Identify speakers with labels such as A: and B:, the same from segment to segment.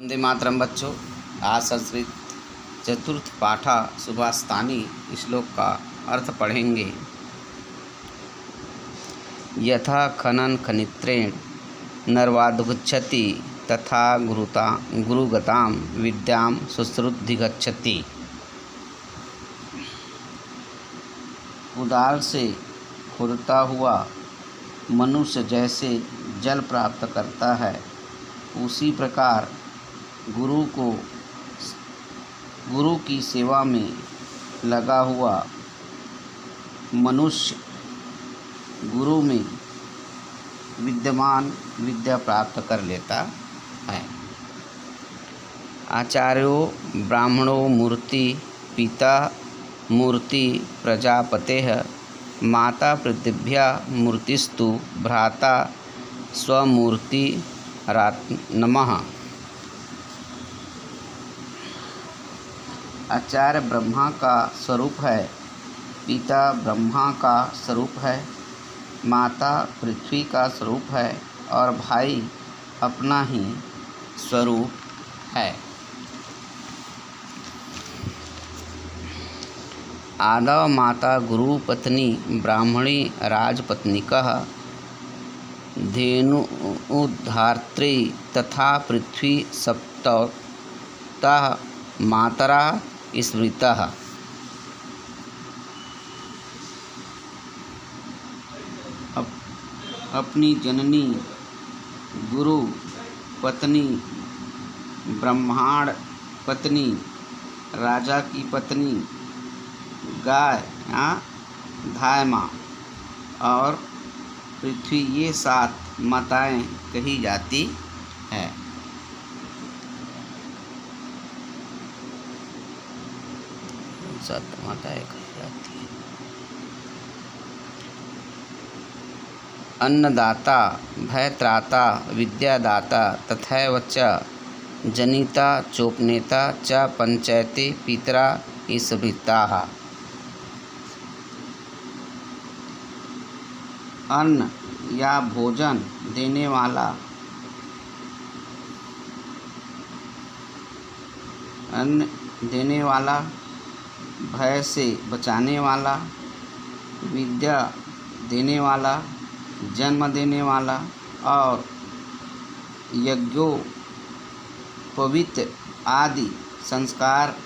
A: वंदे मातरम बच्चों, आज संस्कृत चतुर्थ पाठा सुभाषतानी श्लोक का अर्थ पढ़ेंगे। यथा खनन खनित्रेण नर्वादुगच्छति तथा गुरुगतां विद्यां सुश्रुतिगच्छति। कुदाल से खुदता हुआ मनुष्य जैसे जल प्राप्त करता है, उसी प्रकार गुरु की सेवा में लगा हुआ मनुष्य गुरु में विद्यमान विद्या प्राप्त कर लेता है। आचार्यो ब्राह्मणो मूर्ति पिता मूर्ति प्रजापतेः माता पृथिव्या मूर्तिस्तु भ्राता स्वमूर्ति नमः। आचार्य ब्रह्मा का स्वरूप है, पिता ब्रह्मा का स्वरूप है, माता पृथ्वी का स्वरूप है और भाई अपना ही स्वरूप है। आदौ माता गुरु पत्नी ब्राह्मणी राजपत्निकः धेनु उद्धात्री तथा पृथ्वी सप्तौ मातरा स्मृतः। अपनी जननी गुरु पत्नी ब्रह्मांड पत्नी राजा की पत्नी गाय धाय माँ और पृथ्वी, ये 7 माताएं कही जाती है। माताएं कही जाती है। अन्नदाता भयत्राता विद्यादाता तथैव च जनिता चोपनेता च पंचायते पितरा स्मृताः। अन्न या भोजन देने वाला, अन्न देने वाला, भय से बचाने वाला, विद्या देने वाला, जन्म देने वाला और यज्ञोपवीत आदि संस्कार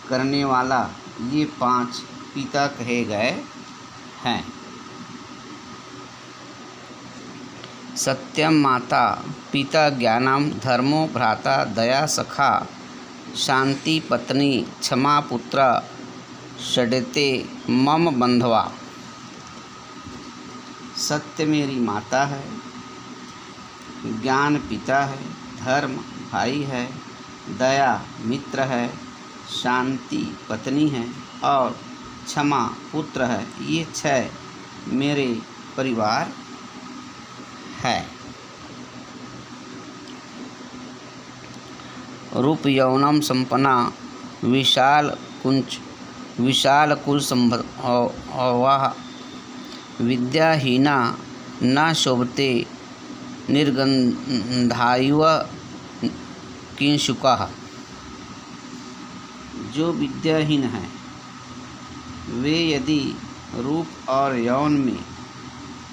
A: करने वाला, ये 5 पिता कहे गए हैं। सत्यम माता पिता ज्ञानम धर्मो भ्राता दया सखा शांति पत्नी क्षमा पुत्र षडते मम बंधवा। सत्य मेरी माता है, ज्ञान पिता है, धर्म भाई है, दया मित्र है, शांति पत्नी है और क्षमा पुत्र है, ये 6 मेरे परिवार है। रूप यौनम संपन्ना विशाल कुल संभवा विद्याहीना न शोभते निर्गंधायुव किंशुकः। जो विद्याहीन हैं वे यदि रूप और यौन में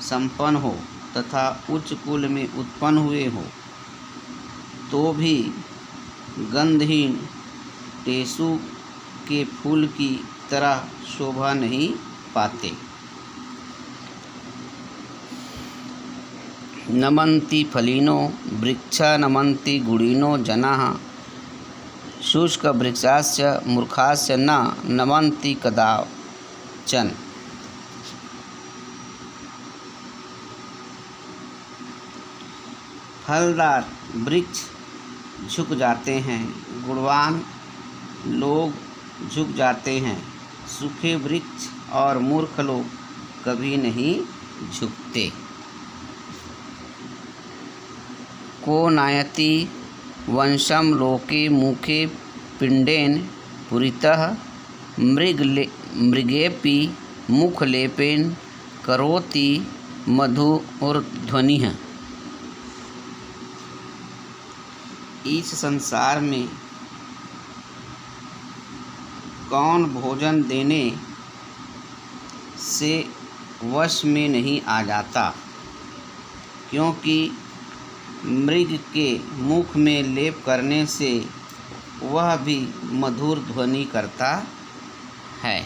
A: संपन्न हो तथा उच्च कुल में उत्पन्न हुए हो तो भी गंधहीन टेसु के फूल की तरह शोभा नहीं पाते। नमन्ति फलिनो वृक्षा नमन्ति गुणिनो जनाः शुष्क वृक्षास्य मूर्खास्य न नमन्ति कदाचन। फलदार वृक्ष झुक जाते हैं, गुणवान लोग झुक जाते हैं, सूखे वृक्ष और मूर्ख लोग कभी नहीं झुकते। को नायति वंशम लोके मुखे पिंडेन पुरितः मृगेपि मुखलेपेन करोति मधुरध्वनिः। इस संसार में कौन भोजन देने से वश में नहीं आ जाता, क्योंकि मृग के मुख में लेप करने से वह भी मधुर ध्वनि करता है।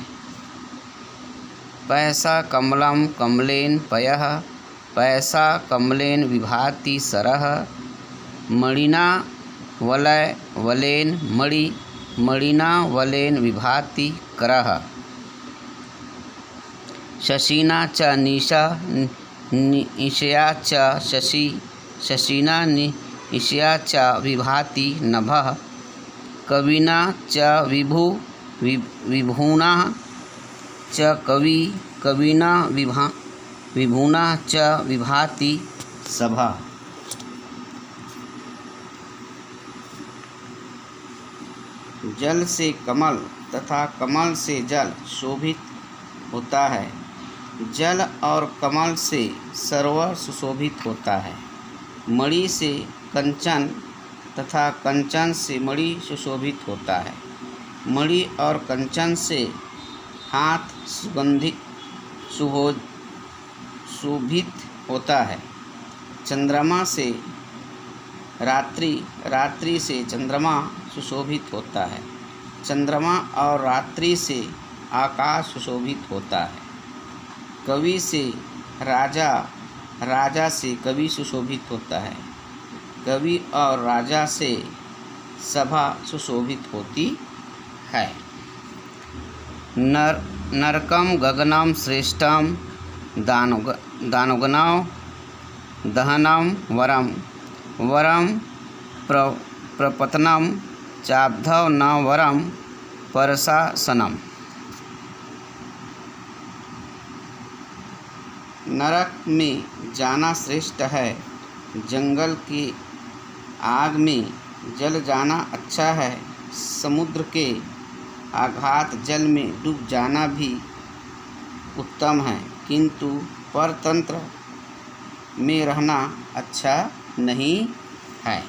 A: पैसा कमलम कमलेन पयः पैसा कमलेन विभाति सरः मणिना वलय वलेन मणि मणिना वलेन विभाति करः शशिना च निशा निशया च शशि शशिना निशया च विभाति नभः कविना च विभुना च कविना विभुना च विभाति सभा। जल से कमल तथा कमल से जल शोभित होता है। जल और कमल से सरोवर सुशोभित होता है। मणि से कंचन तथा कंचन से मणि सुशोभित होता है। मणि और कंचन से हाथ सुगंधित शोभित होता है। चंद्रमा से रात्रि रात्रि से चंद्रमा सुशोभित होता है। चंद्रमा और रात्रि से आकाश सुशोभित होता है। कवि से राजा राजा से कवि सुशोभित होता है। कवि और राजा से सभा सुशोभित होती है। नरकम गगनम श्रेष्ठम दानवगणौ दहनम वरम वरम प्रपतनम चाब्धौ न वरम परशासनम। नरक में जाना श्रेष्ठ है। जंगल की आग में जल जाना अच्छा है। समुद्र के आघात जल में डूब जाना भी उत्तम है, किंतु परतंत्र में रहना अच्छा नहीं है।